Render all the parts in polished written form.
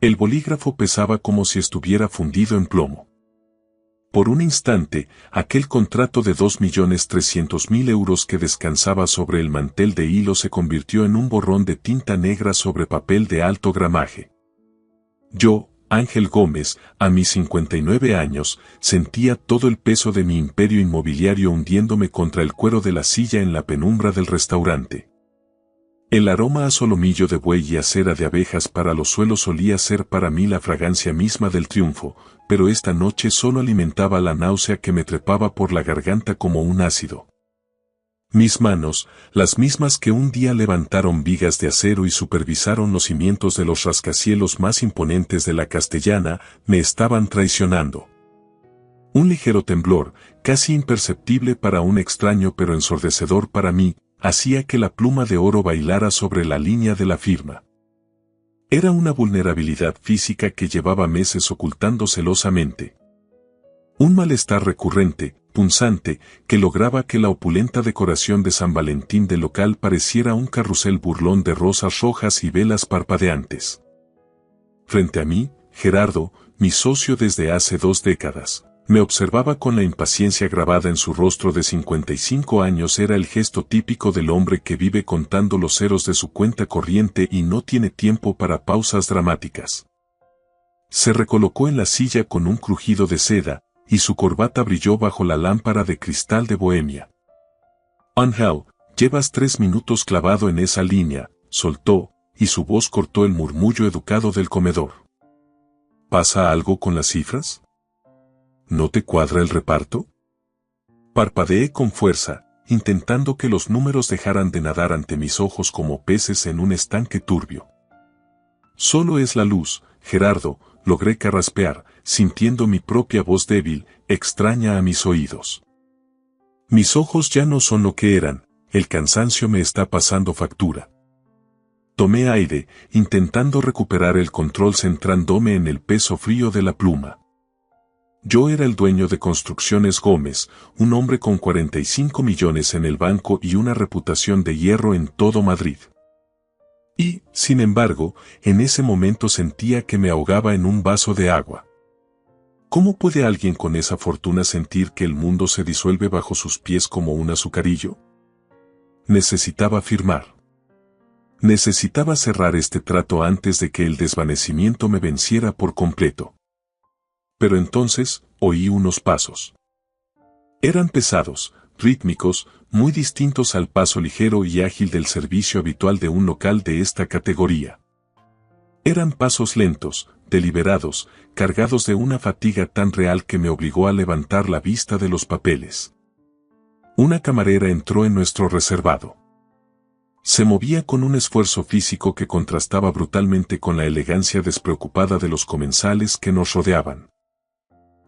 El bolígrafo pesaba como si estuviera fundido en plomo. Por un instante, aquel contrato de 2.300.000 euros que descansaba sobre el mantel de hilo se convirtió en un borrón de tinta negra sobre papel de alto gramaje. Yo, Ángel Gómez, a mis 59 años, sentía todo el peso de mi imperio inmobiliario hundiéndome contra el cuero de la silla en la penumbra del restaurante. El aroma a solomillo de buey y a cera de abejas para los suelos solía ser para mí la fragancia misma del triunfo, pero esta noche solo alimentaba la náusea que me trepaba por la garganta como un ácido. Mis manos, las mismas que un día levantaron vigas de acero y supervisaron los cimientos de los rascacielos más imponentes de la Castellana, me estaban traicionando. Un ligero temblor, casi imperceptible para un extraño pero ensordecedor para mí, hacía que la pluma de oro bailara sobre la línea de la firma. Era una vulnerabilidad física que llevaba meses ocultando celosamente. Un malestar recurrente, punzante, que lograba que la opulenta decoración de San Valentín del local pareciera un carrusel burlón de rosas rojas y velas parpadeantes. Frente a mí, Gerardo, mi socio desde hace 2 décadas, me observaba con la impaciencia grabada en su rostro de 55 años. Era el gesto típico del hombre que vive contando los ceros de su cuenta corriente y no tiene tiempo para pausas dramáticas. Se recolocó en la silla con un crujido de seda, y su corbata brilló bajo la lámpara de cristal de Bohemia. Ángel, llevas 3 minutos clavado en esa línea, soltó, y su voz cortó el murmullo educado del comedor. ¿Pasa algo con las cifras? ¿No te cuadra el reparto? Parpadeé con fuerza, intentando que los números dejaran de nadar ante mis ojos como peces en un estanque turbio. Solo es la luz, Gerardo, logré carraspear, sintiendo mi propia voz débil, extraña a mis oídos. Mis ojos ya no son lo que eran, el cansancio me está pasando factura. Tomé aire, intentando recuperar el control centrándome en el peso frío de la pluma. Yo era el dueño de Construcciones Gómez, un hombre con 45 millones en el banco y una reputación de hierro en todo Madrid. Y, sin embargo, en ese momento sentía que me ahogaba en un vaso de agua. ¿Cómo puede alguien con esa fortuna sentir que el mundo se disuelve bajo sus pies como un azucarillo? Necesitaba firmar. Necesitaba cerrar este trato antes de que el desvanecimiento me venciera por completo. Pero entonces, oí unos pasos. Eran pesados, rítmicos, muy distintos al paso ligero y ágil del servicio habitual de un local de esta categoría. Eran pasos lentos, deliberados, cargados de una fatiga tan real que me obligó a levantar la vista de los papeles. Una camarera entró en nuestro reservado. Se movía con un esfuerzo físico que contrastaba brutalmente con la elegancia despreocupada de los comensales que nos rodeaban.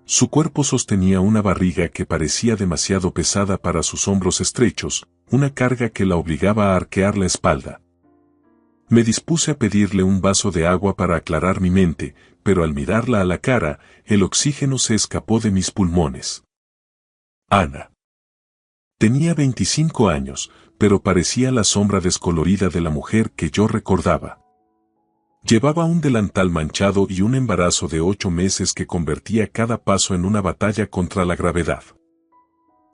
Su cuerpo sostenía una barriga que parecía demasiado pesada para sus hombros estrechos, una carga que la obligaba a arquear la espalda. Me dispuse a pedirle un vaso de agua para aclarar mi mente, pero al mirarla a la cara, el oxígeno se escapó de mis pulmones. Ana. Tenía 25 años, pero parecía la sombra descolorida de la mujer que yo recordaba. Llevaba un delantal manchado y un embarazo de 8 meses que convertía cada paso en una batalla contra la gravedad.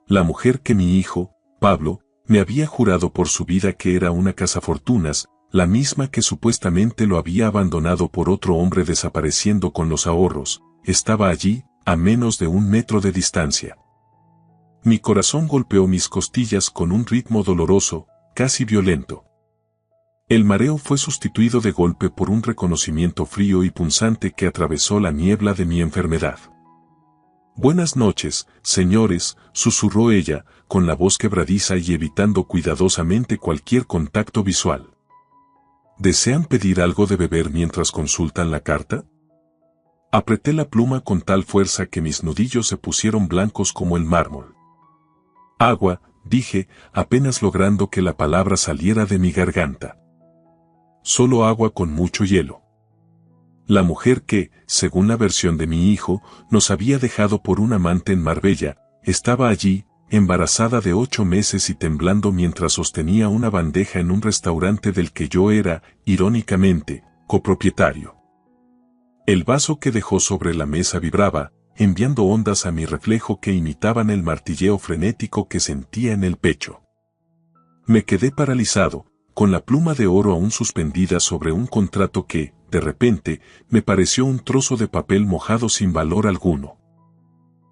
La mujer que mi hijo, Pablo, me había jurado por su vida que era una cazafortunas, la misma que supuestamente lo había abandonado por otro hombre desapareciendo con los ahorros, estaba allí, a menos de 1 metro de distancia. Mi corazón golpeó mis costillas con un ritmo doloroso, casi violento. El mareo fue sustituido de golpe por un reconocimiento frío y punzante que atravesó la niebla de mi enfermedad. «Buenas noches, señores», susurró ella, con la voz quebradiza y evitando cuidadosamente cualquier contacto visual. «¿Desean pedir algo de beber mientras consultan la carta?» Apreté la pluma con tal fuerza que mis nudillos se pusieron blancos como el mármol. «Agua», dije, apenas logrando que la palabra saliera de mi garganta. «Solo agua con mucho hielo». La mujer que, según la versión de mi hijo, nos había dejado por un amante en Marbella, estaba allí, embarazada de 8 meses y temblando mientras sostenía una bandeja en un restaurante del que yo era, irónicamente, copropietario. El vaso que dejó sobre la mesa vibraba, enviando ondas a mi reflejo que imitaban el martilleo frenético que sentía en el pecho. Me quedé paralizado, con la pluma de oro aún suspendida sobre un contrato que, de repente, me pareció un trozo de papel mojado sin valor alguno.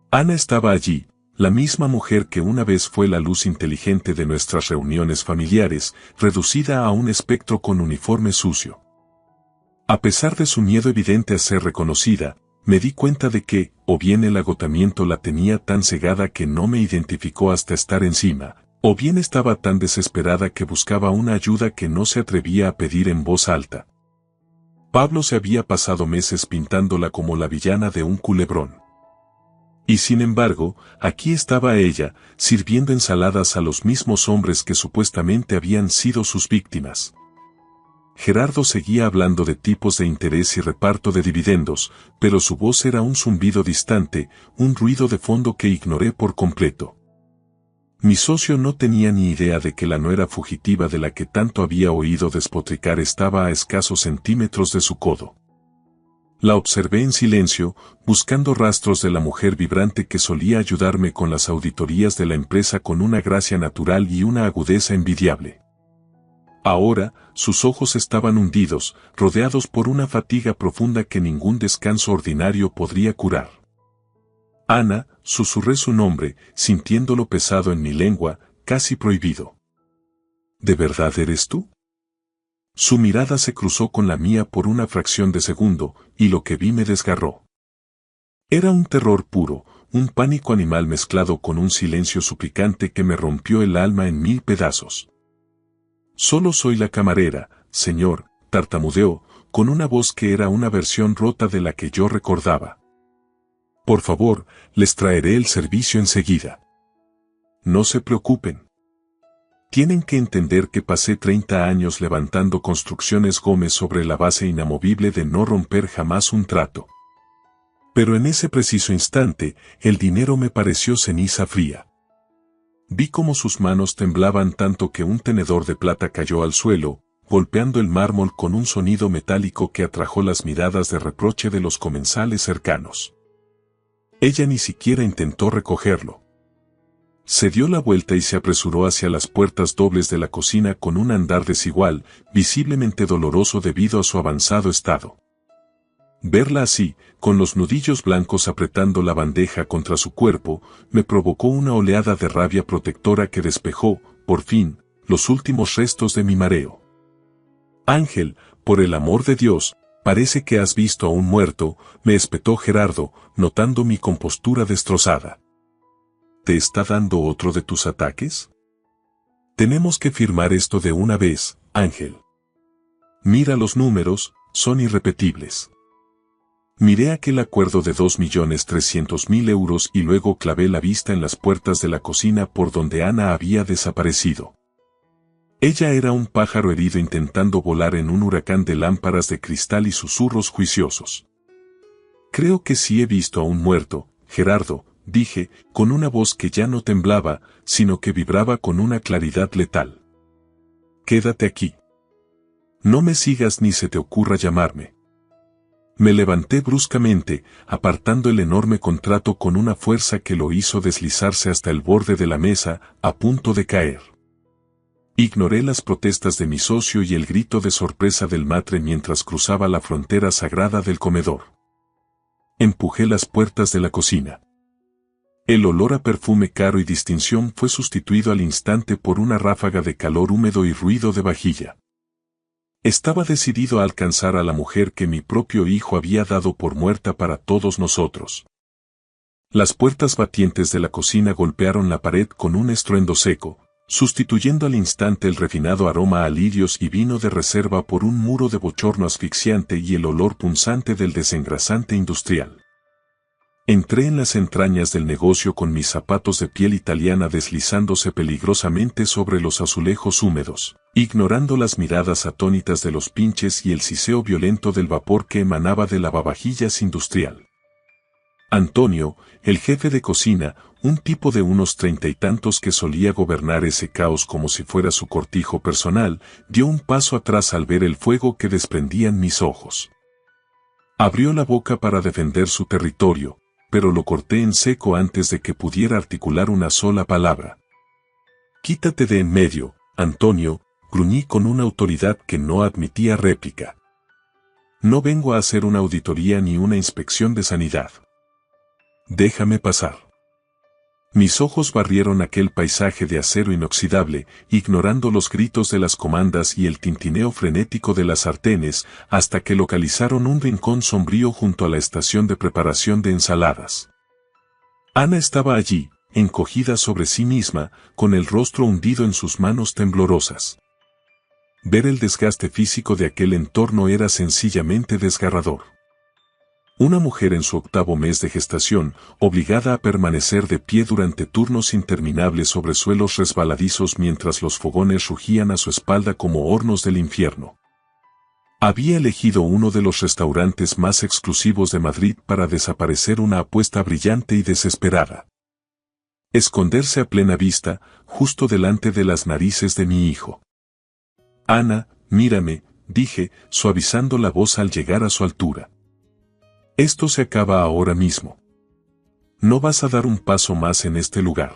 Ana estaba allí, la misma mujer que una vez fue la luz inteligente de nuestras reuniones familiares, reducida a un espectro con uniforme sucio. A pesar de su miedo evidente a ser reconocida, me di cuenta de que, o bien el agotamiento la tenía tan cegada que no me identificó hasta estar encima, o bien estaba tan desesperada que buscaba una ayuda que no se atrevía a pedir en voz alta. Pablo se había pasado meses pintándola como la villana de un culebrón. Y sin embargo, aquí estaba ella, sirviendo ensaladas a los mismos hombres que supuestamente habían sido sus víctimas. Gerardo seguía hablando de tipos de interés y reparto de dividendos, pero su voz era un zumbido distante, un ruido de fondo que ignoré por completo. Mi socio no tenía ni idea de que la nuera fugitiva de la que tanto había oído despotricar estaba a escasos centímetros de su codo. La observé en silencio, buscando rastros de la mujer vibrante que solía ayudarme con las auditorías de la empresa con una gracia natural y una agudeza envidiable. Ahora, sus ojos estaban hundidos, rodeados por una fatiga profunda que ningún descanso ordinario podría curar. Ana, susurré su nombre, sintiéndolo pesado en mi lengua, casi prohibido. ¿De verdad eres tú? Su mirada se cruzó con la mía por una fracción de segundo, y lo que vi me desgarró. Era un terror puro, un pánico animal mezclado con un silencio suplicante que me rompió el alma en 1000 pedazos. Solo soy la camarera, señor, tartamudeó, con una voz que era una versión rota de la que yo recordaba. Por favor, les traeré el servicio enseguida. No se preocupen. Tienen que entender que pasé 30 años levantando construcciones Gómez sobre la base inamovible de no romper jamás un trato. Pero en ese preciso instante, el dinero me pareció ceniza fría. Vi cómo sus manos temblaban tanto que un tenedor de plata cayó al suelo, golpeando el mármol con un sonido metálico que atrajo las miradas de reproche de los comensales cercanos. Ella ni siquiera intentó recogerlo. Se dio la vuelta y se apresuró hacia las puertas dobles de la cocina con un andar desigual, visiblemente doloroso debido a su avanzado estado. Verla así, con los nudillos blancos apretando la bandeja contra su cuerpo, me provocó una oleada de rabia protectora que despejó, por fin, los últimos restos de mi mareo. Ángel, por el amor de Dios, parece que has visto a un muerto, me espetó Gerardo, notando mi compostura destrozada. ¿Te está dando otro de tus ataques? Tenemos que firmar esto de una vez, Ángel. Mira los números, son irrepetibles. Miré aquel acuerdo de 2.300.000 euros y luego clavé la vista en las puertas de la cocina por donde Ana había desaparecido. Ella era un pájaro herido intentando volar en un huracán de lámparas de cristal y susurros juiciosos. Creo que sí he visto a un muerto, Gerardo, dije, con una voz que ya no temblaba, sino que vibraba con una claridad letal. Quédate aquí. No me sigas ni se te ocurra llamarme. Me levanté bruscamente, apartando el enorme contrato con una fuerza que lo hizo deslizarse hasta el borde de la mesa, a punto de caer. Ignoré las protestas de mi socio y el grito de sorpresa del matre mientras cruzaba la frontera sagrada del comedor. Empujé las puertas de la cocina. El olor a perfume caro y distinción fue sustituido al instante por una ráfaga de calor húmedo y ruido de vajilla. Estaba decidido a alcanzar a la mujer que mi propio hijo había dado por muerta para todos nosotros. Las puertas batientes de la cocina golpearon la pared con un estruendo seco, sustituyendo al instante el refinado aroma a lirios y vino de reserva por un muro de bochorno asfixiante y el olor punzante del desengrasante industrial. Entré en las entrañas del negocio con mis zapatos de piel italiana deslizándose peligrosamente sobre los azulejos húmedos, ignorando las miradas atónitas de los pinches y el siseo violento del vapor que emanaba de lavavajillas industrial. Antonio, el jefe de cocina, un tipo de unos 30 y tantos que solía gobernar ese caos como si fuera su cortijo personal, dio un paso atrás al ver el fuego que desprendían mis ojos. Abrió la boca para defender su territorio, pero lo corté en seco antes de que pudiera articular una sola palabra. «Quítate de en medio, Antonio», gruñí con una autoridad que no admitía réplica. «No vengo a hacer una auditoría ni una inspección de sanidad. Déjame pasar». Mis ojos barrieron aquel paisaje de acero inoxidable, ignorando los gritos de las comandas y el tintineo frenético de las sartenes, hasta que localizaron un rincón sombrío junto a la estación de preparación de ensaladas. Ana estaba allí, encogida sobre sí misma, con el rostro hundido en sus manos temblorosas. Ver el desgaste físico de aquel entorno era sencillamente desgarrador. Una mujer en su 8º mes de gestación, obligada a permanecer de pie durante turnos interminables sobre suelos resbaladizos mientras los fogones rugían a su espalda como hornos del infierno. Había elegido uno de los restaurantes más exclusivos de Madrid para desaparecer una apuesta brillante y desesperada. Esconderse a plena vista, justo delante de las narices de mi hijo. «Ana, mírame», dije, suavizando la voz al llegar a su altura. «Esto se acaba ahora mismo. No vas a dar un paso más en este lugar».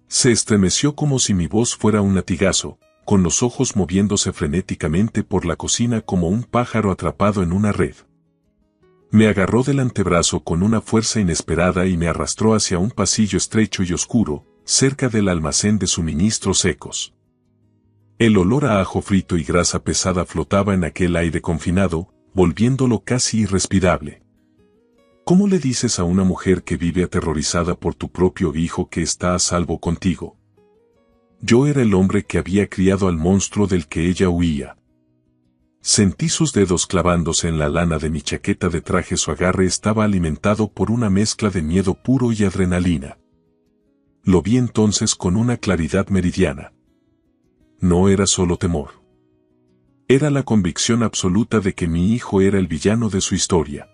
Se estremeció como si mi voz fuera un latigazo, con los ojos moviéndose frenéticamente por la cocina como un pájaro atrapado en una red. Me agarró del antebrazo con una fuerza inesperada y me arrastró hacia un pasillo estrecho y oscuro, cerca del almacén de suministros secos. El olor a ajo frito y grasa pesada flotaba en aquel aire confinado, volviéndolo casi irrespirable. ¿Cómo le dices a una mujer que vive aterrorizada por tu propio hijo que está a salvo contigo? Yo era el hombre que había criado al monstruo del que ella huía. Sentí sus dedos clavándose en la lana de mi chaqueta de traje. Su agarre estaba alimentado por una mezcla de miedo puro y adrenalina. Lo vi entonces con una claridad meridiana. No era solo temor. Era la convicción absoluta de que mi hijo era el villano de su historia.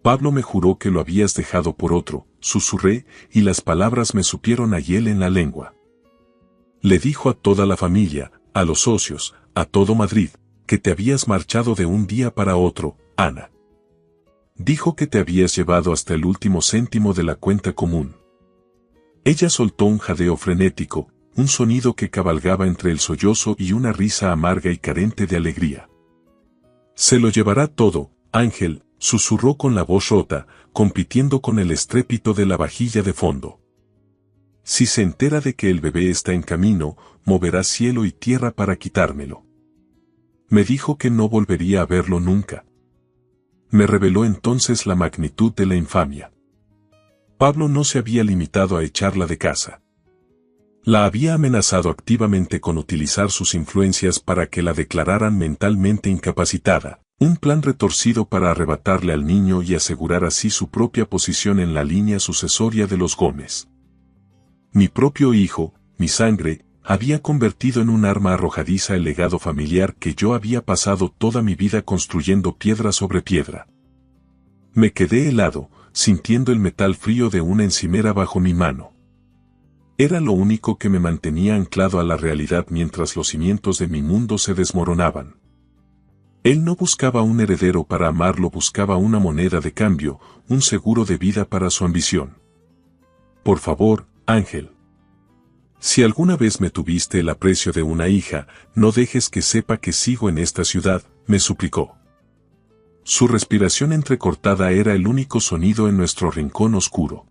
«Pablo me juró que lo habías dejado por otro», susurré, y las palabras me supieron a hiel en la lengua. Le dijo a toda la familia, a los socios, a todo Madrid, que te habías marchado de un día para otro, Ana. Dijo que te habías llevado hasta el último céntimo de la cuenta común. Ella soltó un jadeo frenético, un sonido que cabalgaba entre el sollozo y una risa amarga y carente de alegría. «Se lo llevará todo, Ángel», susurró con la voz rota, compitiendo con el estrépito de la vajilla de fondo. «Si se entera de que el bebé está en camino, moverá cielo y tierra para quitármelo». Me dijo que no volvería a verlo nunca. Me reveló entonces la magnitud de la infamia. Pablo no se había limitado a echarla de casa. La había amenazado activamente con utilizar sus influencias para que la declararan mentalmente incapacitada, un plan retorcido para arrebatarle al niño y asegurar así su propia posición en la línea sucesoria de los Gómez. Mi propio hijo, mi sangre, había convertido en un arma arrojadiza el legado familiar que yo había pasado toda mi vida construyendo piedra sobre piedra. Me quedé helado, sintiendo el metal frío de una encimera bajo mi mano. Era lo único que me mantenía anclado a la realidad mientras los cimientos de mi mundo se desmoronaban. Él no buscaba un heredero para amarlo, buscaba una moneda de cambio, un seguro de vida para su ambición. «Por favor, Ángel. Si alguna vez me tuviste el aprecio de una hija, no dejes que sepa que sigo en esta ciudad», me suplicó. Su respiración entrecortada era el único sonido en nuestro rincón oscuro.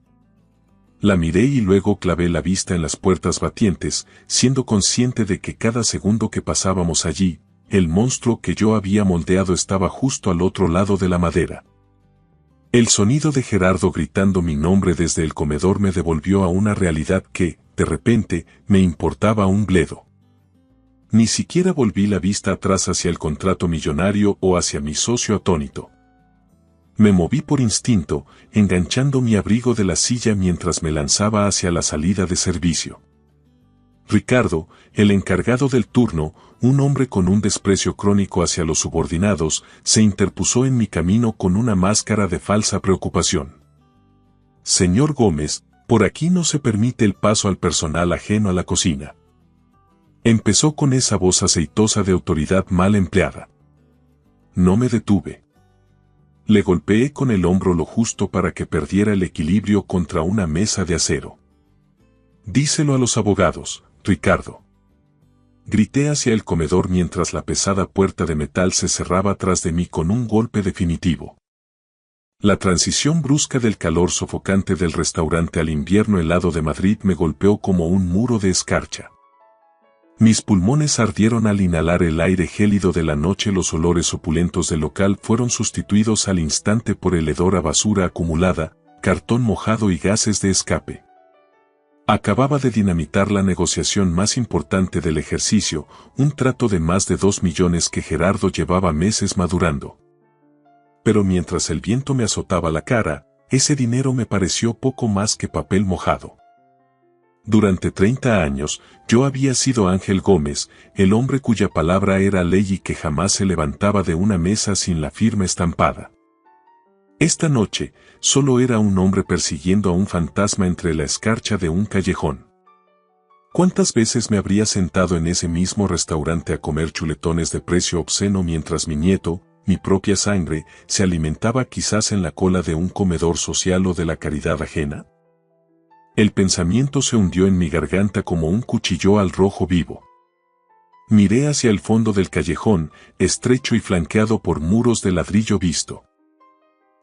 La miré y luego clavé la vista en las puertas batientes, siendo consciente de que cada segundo que pasábamos allí, el monstruo que yo había moldeado estaba justo al otro lado de la madera. El sonido de Gerardo gritando mi nombre desde el comedor me devolvió a una realidad que, de repente, me importaba un bledo. Ni siquiera volví la vista atrás hacia el contrato millonario o hacia mi socio atónito. Me moví por instinto, enganchando mi abrigo de la silla mientras me lanzaba hacia la salida de servicio. Ricardo, el encargado del turno, un hombre con un desprecio crónico hacia los subordinados, se interpuso en mi camino con una máscara de falsa preocupación. «Señor Gómez, por aquí no se permite el paso al personal ajeno a la cocina». Empezó con esa voz aceitosa de autoridad mal empleada. No me detuve. Le golpeé con el hombro lo justo para que perdiera el equilibrio contra una mesa de acero. Díselo a los abogados, Ricardo. Grité hacia el comedor mientras la pesada puerta de metal se cerraba tras de mí con un golpe definitivo. La transición brusca del calor sofocante del restaurante al invierno helado de Madrid me golpeó como un muro de escarcha. Mis pulmones ardieron al inhalar el aire gélido de la noche. Los olores opulentos del local fueron sustituidos al instante por el hedor a basura acumulada, cartón mojado y gases de escape. Acababa de dinamitar la negociación más importante del ejercicio, un trato de más de 2 millones que Gerardo llevaba meses madurando. Pero mientras el viento me azotaba la cara, ese dinero me pareció poco más que papel mojado. Durante 30 años, yo había sido Ángel Gómez, el hombre cuya palabra era ley y que jamás se levantaba de una mesa sin la firma estampada. Esta noche, solo era un hombre persiguiendo a un fantasma entre la escarcha de un callejón. ¿Cuántas veces me habría sentado en ese mismo restaurante a comer chuletones de precio obsceno mientras mi nieto, mi propia sangre, se alimentaba quizás en la cola de un comedor social o de la caridad ajena? El pensamiento se hundió en mi garganta como un cuchillo al rojo vivo. Miré hacia el fondo del callejón, estrecho y flanqueado por muros de ladrillo visto.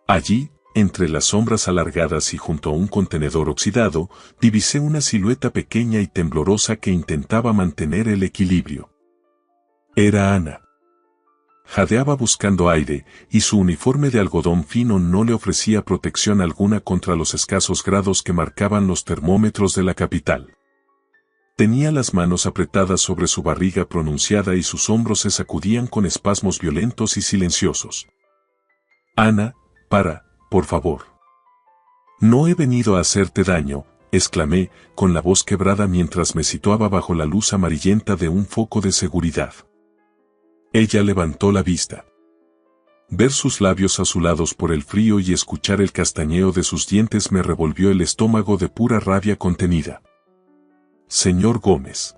Allí, entre las sombras alargadas y junto a un contenedor oxidado, divisé una silueta pequeña y temblorosa que intentaba mantener el equilibrio. Era Ana. Jadeaba buscando aire, y su uniforme de algodón fino no le ofrecía protección alguna contra los escasos grados que marcaban los termómetros de la capital. Tenía las manos apretadas sobre su barriga pronunciada y sus hombros se sacudían con espasmos violentos y silenciosos. Ana, por favor. No he venido a hacerte daño, exclamé, con la voz quebrada mientras me situaba bajo la luz amarillenta de un foco de seguridad. Ella levantó la vista. Ver sus labios azulados por el frío y escuchar el castañeo de sus dientes me revolvió el estómago de pura rabia contenida. Señor Gómez.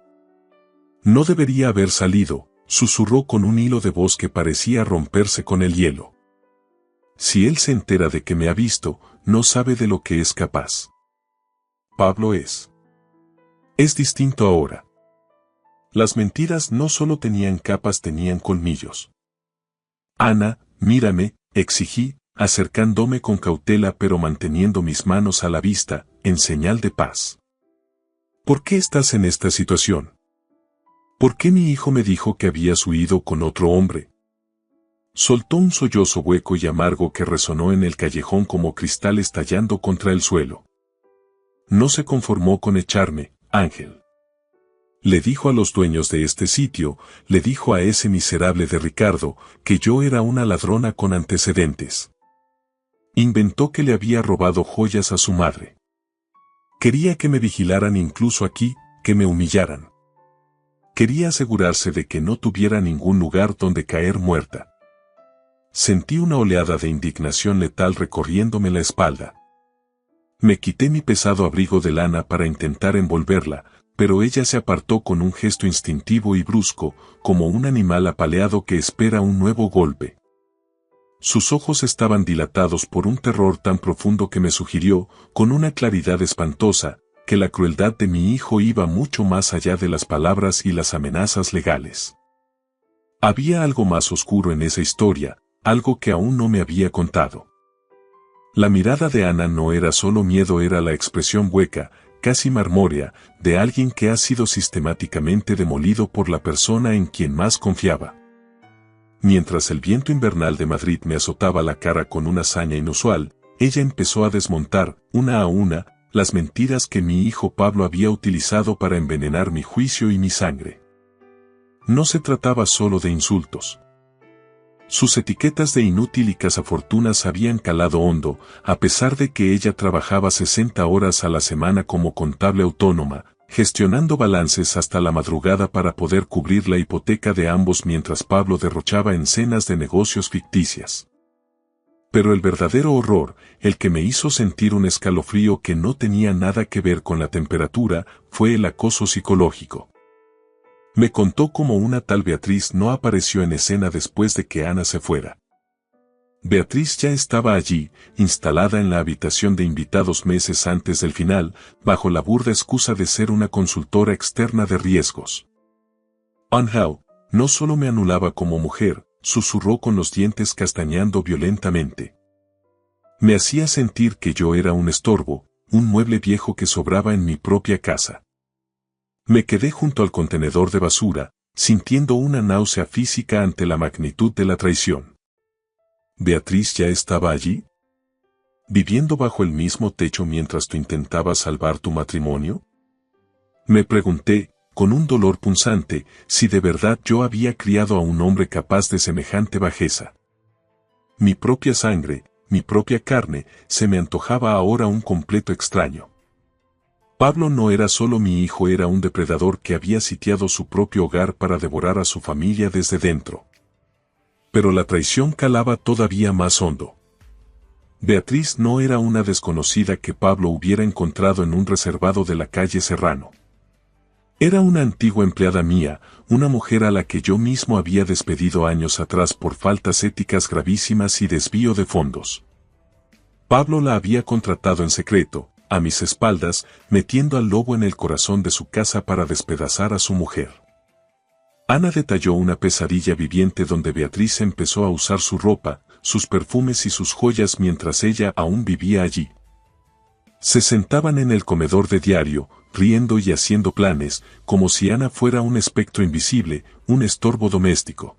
No debería haber salido, susurró con un hilo de voz que parecía romperse con el hielo. Si él se entera de que me ha visto, no sabe de lo que es capaz. Pablo es distinto ahora. Las mentiras no solo tenían capas, tenían colmillos. Ana, mírame, exigí, acercándome con cautela pero manteniendo mis manos a la vista, en señal de paz. ¿Por qué estás en esta situación? ¿Por qué mi hijo me dijo que habías huido con otro hombre? Soltó un sollozo hueco y amargo que resonó en el callejón como cristal estallando contra el suelo. No se conformó con echarme, Ángel. Le dijo a los dueños de este sitio, le dijo a ese miserable de Ricardo, que yo era una ladrona con antecedentes. Inventó que le había robado joyas a su madre. Quería que me vigilaran incluso aquí, que me humillaran. Quería asegurarse de que no tuviera ningún lugar donde caer muerta. Sentí una oleada de indignación letal recorriéndome la espalda. Me quité mi pesado abrigo de lana para intentar envolverla, pero ella se apartó con un gesto instintivo y brusco, como un animal apaleado que espera un nuevo golpe. Sus ojos estaban dilatados por un terror tan profundo que me sugirió, con una claridad espantosa, que la crueldad de mi hijo iba mucho más allá de las palabras y las amenazas legales. Había algo más oscuro en esa historia, algo que aún no me había contado. La mirada de Ana no era solo miedo, era la expresión hueca, casi marmórea, de alguien que ha sido sistemáticamente demolido por la persona en quien más confiaba. Mientras el viento invernal de Madrid me azotaba la cara con una saña inusual, ella empezó a desmontar, una a una, las mentiras que mi hijo Pablo había utilizado para envenenar mi juicio y mi sangre. No se trataba solo de insultos. Sus etiquetas de inútil y cazafortunas habían calado hondo, a pesar de que ella trabajaba 60 horas a la semana como contable autónoma, gestionando balances hasta la madrugada para poder cubrir la hipoteca de ambos mientras Pablo derrochaba en cenas de negocios ficticias. Pero el verdadero horror, el que me hizo sentir un escalofrío que no tenía nada que ver con la temperatura, fue el acoso psicológico. Me contó cómo una tal Beatriz no apareció en escena después de que Ana se fuera. Beatriz ya estaba allí, instalada en la habitación de invitados meses antes del final, bajo la burda excusa de ser una consultora externa de riesgos. Angel no solo me anulaba como mujer, susurró con los dientes castañando violentamente. Me hacía sentir que yo era un estorbo, un mueble viejo que sobraba en mi propia casa. Me quedé junto al contenedor de basura, sintiendo una náusea física ante la magnitud de la traición. ¿Beatriz ya estaba allí? ¿Viviendo bajo el mismo techo mientras tú intentabas salvar tu matrimonio? Me pregunté, con un dolor punzante, si de verdad yo había criado a un hombre capaz de semejante bajeza. Mi propia sangre, mi propia carne, se me antojaba ahora un completo extraño. Pablo no era solo mi hijo, era un depredador que había sitiado su propio hogar para devorar a su familia desde dentro. Pero la traición calaba todavía más hondo. Beatriz no era una desconocida que Pablo hubiera encontrado en un reservado de la calle Serrano. Era una antigua empleada mía, una mujer a la que yo mismo había despedido años atrás por faltas éticas gravísimas y desvío de fondos. Pablo la había contratado en secreto, a mis espaldas, metiendo al lobo en el corazón de su casa para despedazar a su mujer. Ana detalló una pesadilla viviente donde Beatriz empezó a usar su ropa, sus perfumes y sus joyas mientras ella aún vivía allí. Se sentaban en el comedor de diario, riendo y haciendo planes, como si Ana fuera un espectro invisible, un estorbo doméstico.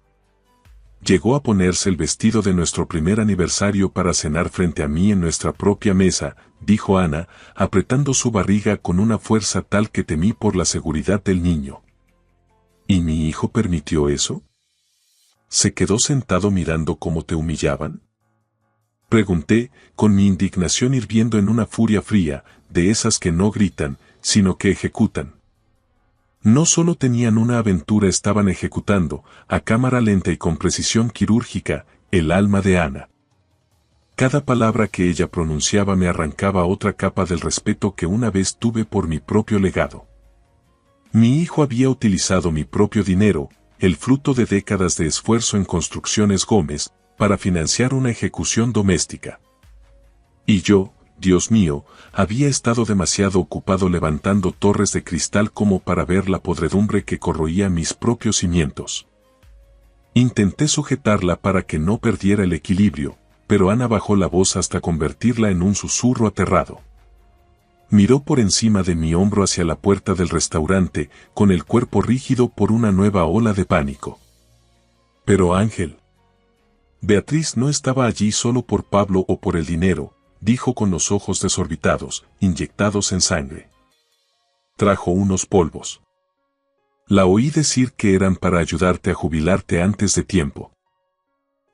Llegó a ponerse el vestido de nuestro primer aniversario para cenar frente a mí en nuestra propia mesa, dijo Ana, apretando su barriga con una fuerza tal que temí por la seguridad del niño. ¿Y mi hijo permitió eso? ¿Se quedó sentado mirando cómo te humillaban? Pregunté, con mi indignación hirviendo en una furia fría, de esas que no gritan, sino que ejecutan. No solo tenían una aventura, estaban ejecutando, a cámara lenta y con precisión quirúrgica, el alma de Ana. Cada palabra que ella pronunciaba me arrancaba otra capa del respeto que una vez tuve por mi propio legado. Mi hijo había utilizado mi propio dinero, el fruto de décadas de esfuerzo en Construcciones Gómez, para financiar una ejecución doméstica. Y yo, Dios mío, había estado demasiado ocupado levantando torres de cristal como para ver la podredumbre que corroía mis propios cimientos. Intenté sujetarla para que no perdiera el equilibrio, pero Ana bajó la voz hasta convertirla en un susurro aterrado. Miró por encima de mi hombro hacia la puerta del restaurante, con el cuerpo rígido por una nueva ola de pánico. Pero Ángel. Beatriz no estaba allí solo por Pablo o por el dinero, dijo con los ojos desorbitados, inyectados en sangre. Trajo unos polvos. La oí decir que eran para ayudarte a jubilarte antes de tiempo.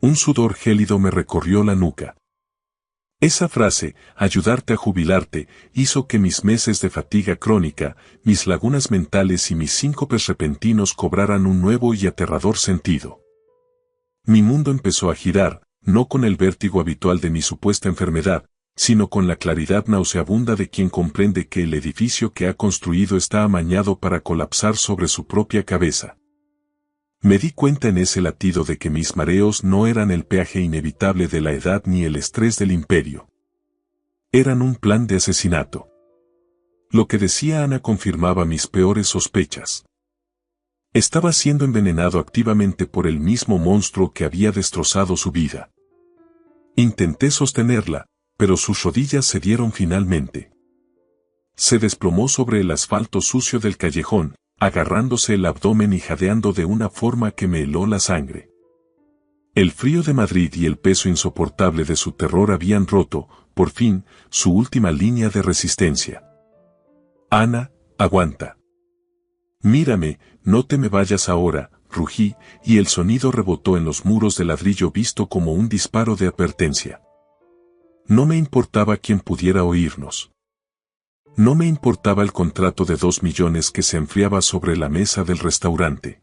Un sudor gélido me recorrió la nuca. Esa frase, ayudarte a jubilarte, hizo que mis meses de fatiga crónica, mis lagunas mentales y mis síncopes repentinos cobraran un nuevo y aterrador sentido. Mi mundo empezó a girar, no con el vértigo habitual de mi supuesta enfermedad, sino con la claridad nauseabunda de quien comprende que el edificio que ha construido está amañado para colapsar sobre su propia cabeza. Me di cuenta en ese latido de que mis mareos no eran el peaje inevitable de la edad ni el estrés del imperio. Eran un plan de asesinato. Lo que decía Ana confirmaba mis peores sospechas. Estaba siendo envenenado activamente por el mismo monstruo que había destrozado su vida. Intenté sostenerla, pero sus rodillas cedieron finalmente. Se desplomó sobre el asfalto sucio del callejón, agarrándose el abdomen y jadeando de una forma que me heló la sangre. El frío de Madrid y el peso insoportable de su terror habían roto, por fin, su última línea de resistencia. Ana, aguanta. Mírame, no te me vayas ahora, rugí, y el sonido rebotó en los muros de ladrillo visto como un disparo de advertencia. No me importaba quién pudiera oírnos. No me importaba el contrato de 2 millones que se enfriaba sobre la mesa del restaurante.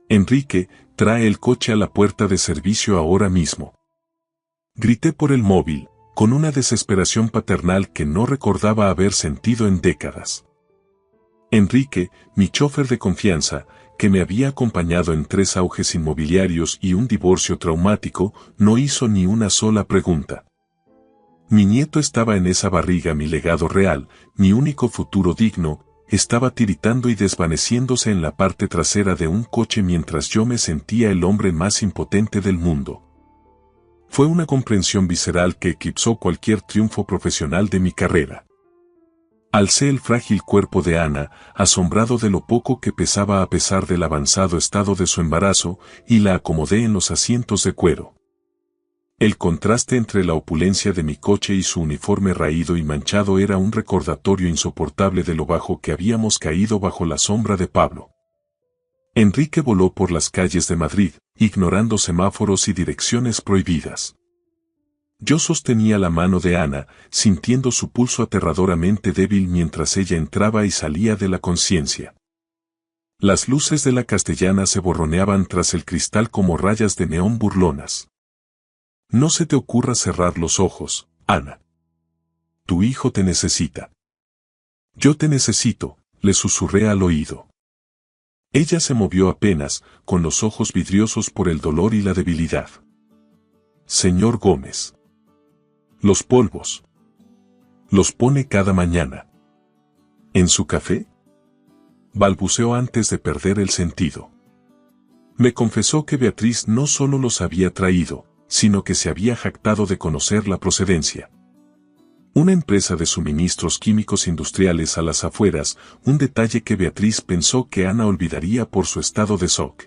Enrique, trae el coche a la puerta de servicio ahora mismo. Grité por el móvil, con una desesperación paternal que no recordaba haber sentido en décadas. Enrique, mi chofer de confianza, que me había acompañado en 3 auges inmobiliarios y un divorcio traumático, no hizo ni una sola pregunta. Mi nieto estaba en esa barriga, mi legado real, mi único futuro digno, estaba tiritando y desvaneciéndose en la parte trasera de un coche mientras yo me sentía el hombre más impotente del mundo. Fue una comprensión visceral que eclipsó cualquier triunfo profesional de mi carrera. Alcé el frágil cuerpo de Ana, asombrado de lo poco que pesaba a pesar del avanzado estado de su embarazo, y la acomodé en los asientos de cuero. El contraste entre la opulencia de mi coche y su uniforme raído y manchado era un recordatorio insoportable de lo bajo que habíamos caído bajo la sombra de Pablo. Enrique voló por las calles de Madrid, ignorando semáforos y direcciones prohibidas. Yo sostenía la mano de Ana, sintiendo su pulso aterradoramente débil mientras ella entraba y salía de la conciencia. Las luces de la Castellana se borroneaban tras el cristal como rayas de neón burlonas. No se te ocurra cerrar los ojos, Ana. Tu hijo te necesita. Yo te necesito, le susurré al oído. Ella se movió apenas, con los ojos vidriosos por el dolor y la debilidad. Señor Gómez. Los polvos. Los pone cada mañana. ¿En su café? Balbuceó antes de perder el sentido. Me confesó que Beatriz no solo los había traído, sino que se había jactado de conocer la procedencia. Una empresa de suministros químicos industriales a las afueras, un detalle que Beatriz pensó que Ana olvidaría por su estado de shock.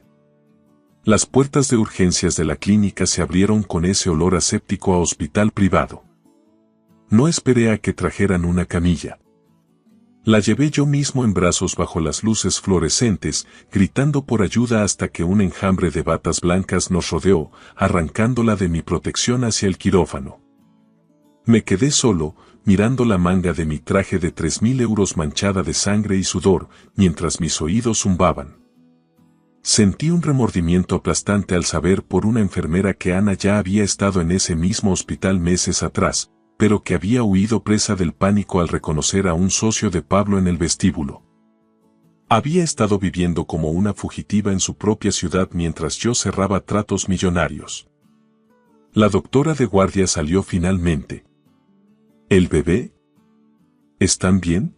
Las puertas de urgencias de la clínica se abrieron con ese olor aséptico a hospital privado. No esperé a que trajeran una camilla. La llevé yo mismo en brazos bajo las luces fluorescentes, gritando por ayuda hasta que un enjambre de batas blancas nos rodeó, arrancándola de mi protección hacia el quirófano. Me quedé solo, mirando la manga de mi traje de 3.000 euros manchada de sangre y sudor, mientras mis oídos zumbaban. Sentí un remordimiento aplastante al saber por una enfermera que Ana ya había estado en ese mismo hospital meses atrás, pero que había huido presa del pánico al reconocer a un socio de Pablo en el vestíbulo. Había estado viviendo como una fugitiva en su propia ciudad mientras yo cerraba tratos millonarios. La doctora de guardia salió finalmente. ¿El bebé? ¿Están bien?,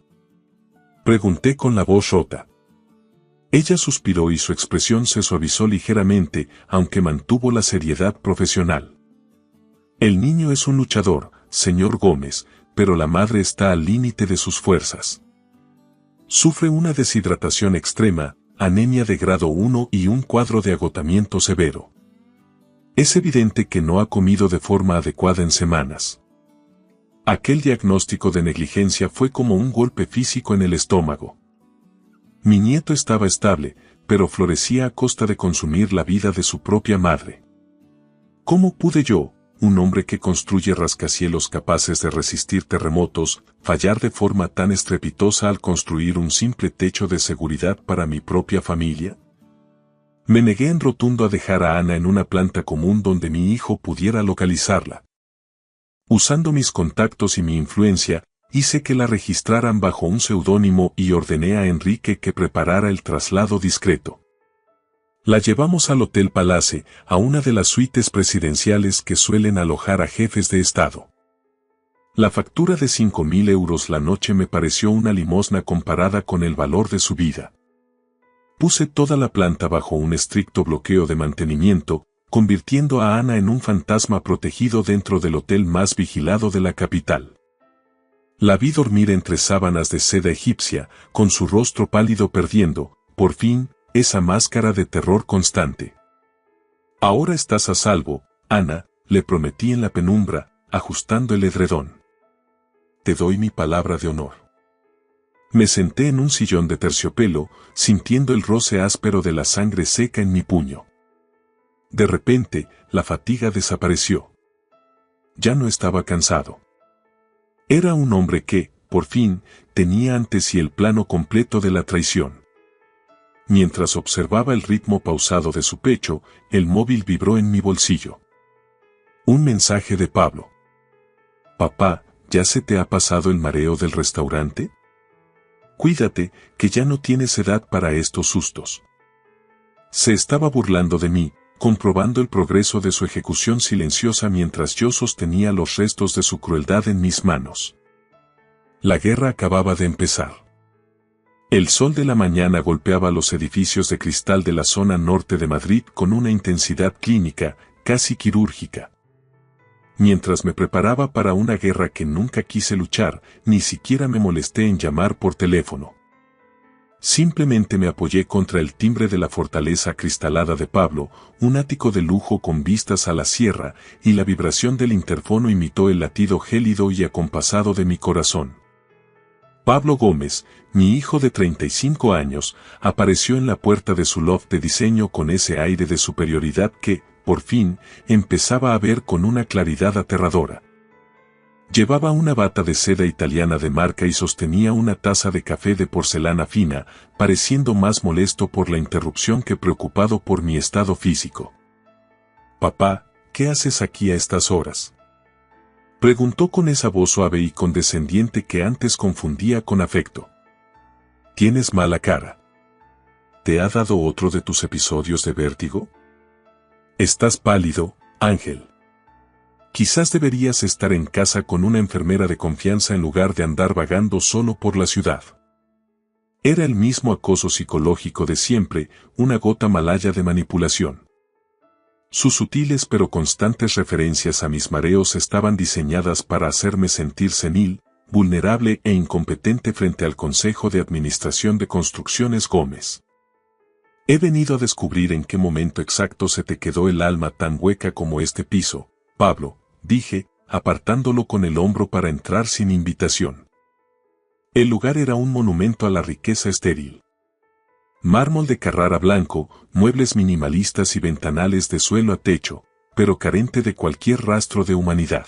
pregunté con la voz rota. Ella suspiró y su expresión se suavizó ligeramente, aunque mantuvo la seriedad profesional. El niño es un luchador, señor Gómez, pero la madre está al límite de sus fuerzas. Sufre una deshidratación extrema, anemia de grado 1 y un cuadro de agotamiento severo. Es evidente que no ha comido de forma adecuada en semanas. Aquel diagnóstico de negligencia fue como un golpe físico en el estómago. Mi nieto estaba estable, pero florecía a costa de consumir la vida de su propia madre. ¿Cómo pude yo, un hombre que construye rascacielos capaces de resistir terremotos, fallar de forma tan estrepitosa al construir un simple techo de seguridad para mi propia familia? Me negué en rotundo a dejar a Ana en una planta común donde mi hijo pudiera localizarla. Usando mis contactos y mi influencia, hice que la registraran bajo un seudónimo y ordené a Enrique que preparara el traslado discreto. La llevamos al Hotel Palace, a una de las suites presidenciales que suelen alojar a jefes de Estado. La factura de 5.000 euros la noche me pareció una limosna comparada con el valor de su vida. Puse toda la planta bajo un estricto bloqueo de mantenimiento, convirtiendo a Ana en un fantasma protegido dentro del hotel más vigilado de la capital. La vi dormir entre sábanas de seda egipcia, con su rostro pálido perdiendo, por fin, esa máscara de terror constante. Ahora estás a salvo, Ana, le prometí en la penumbra, ajustando el edredón. Te doy mi palabra de honor. Me senté en un sillón de terciopelo, sintiendo el roce áspero de la sangre seca en mi puño. De repente, la fatiga desapareció. Ya no estaba cansado. Era un hombre que, por fin, tenía ante sí el plano completo de la traición. Mientras observaba el ritmo pausado de su pecho, el móvil vibró en mi bolsillo. Un mensaje de Pablo. Papá, ¿ya se te ha pasado el mareo del restaurante? Cuídate, que ya no tienes edad para estos sustos. Se estaba burlando de mí, comprobando el progreso de su ejecución silenciosa mientras yo sostenía los restos de su crueldad en mis manos. La guerra acababa de empezar. El sol de la mañana golpeaba los edificios de cristal de la zona norte de Madrid con una intensidad clínica, casi quirúrgica. Mientras me preparaba para una guerra que nunca quise luchar, ni siquiera me molesté en llamar por teléfono. Simplemente me apoyé contra el timbre de la fortaleza acristalada de Pablo, un ático de lujo con vistas a la sierra, y la vibración del interfono imitó el latido gélido y acompasado de mi corazón. Pablo Gómez, mi hijo de 35 años, apareció en la puerta de su loft de diseño con ese aire de superioridad que, por fin, empezaba a ver con una claridad aterradora. Llevaba una bata de seda italiana de marca y sostenía una taza de café de porcelana fina, pareciendo más molesto por la interrupción que preocupado por mi estado físico. «Papá, ¿qué haces aquí a estas horas?», preguntó con esa voz suave y condescendiente que antes confundía con afecto. «Tienes mala cara. ¿Te ha dado otro de tus episodios de vértigo? Estás pálido, Ángel. Quizás deberías estar en casa con una enfermera de confianza en lugar de andar vagando solo por la ciudad». Era el mismo acoso psicológico de siempre, una gota malaya de manipulación. Sus sutiles pero constantes referencias a mis mareos estaban diseñadas para hacerme sentir senil, vulnerable e incompetente frente al Consejo de Administración de Construcciones Gómez. «He venido a descubrir en qué momento exacto se te quedó el alma tan hueca como este piso, Pablo», dije, apartándolo con el hombro para entrar sin invitación. El lugar era un monumento a la riqueza estéril. Mármol de Carrara blanco, muebles minimalistas y ventanales de suelo a techo, pero carente de cualquier rastro de humanidad.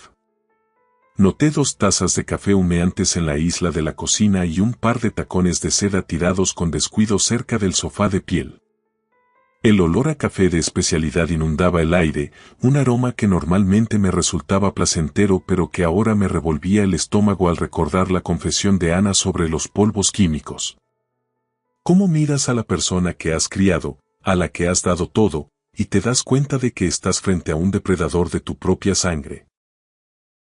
Noté 2 tazas de café humeantes en la isla de la cocina y un par de tacones de seda tirados con descuido cerca del sofá de piel. El olor a café de especialidad inundaba el aire, un aroma que normalmente me resultaba placentero pero que ahora me revolvía el estómago al recordar la confesión de Ana sobre los polvos químicos. ¿Cómo miras a la persona que has criado, a la que has dado todo, y te das cuenta de que estás frente a un depredador de tu propia sangre?